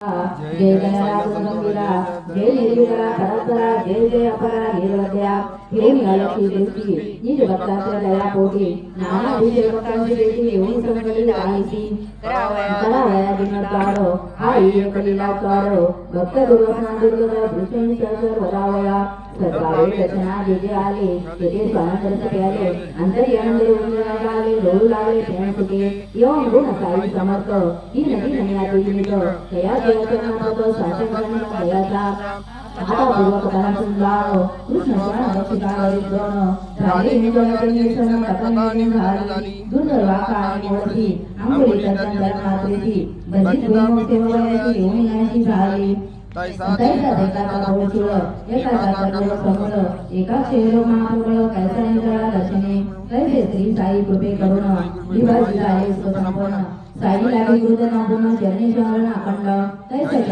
जय दयाला गंभीरा जय निर्विरा भरतरा जय जय अपरा निर्वद्या हे निळाची देवची निज भक्ताच्या दया पोटी नाना विजय भक्तांची देवी येऊन संकलित आईसी करावया दिनकारो आई एकलीला कारो भक्त दुर्वसना दुर्गता दृष्टी सहसर वरावया सत्कावे रचना जेजे आले तेथे स्वानंतर प्याले अंतर्यानंदे उंजरा आले रोळू लागले प्रेम सुखे येऊन गुण साई समर्थ ही नदी नया तुझित तया देवाच्या नामात शासन करण्याचा दयाचा आता पूर्वक कथा सुनलाओ कृष्ण शरण दक्षिणावरी द्रोण झाले हिंदुराचे निरसन कथाने झाली दुर्धर्वाका आणि मोठी अंगुली तत्न मात्रेची बंदित भूम सेवयाची येऊन यांची झाली तैसा देखाचा गोचुळ एका जातावर समोर एका शेरो महापुर कैसा निघाला दर्शने कैसे श्री साई कृपे करुण विभाजित आहे संपूर्ण साई लागे गुरुजन गुण जन्मे शरण अखंड कैसे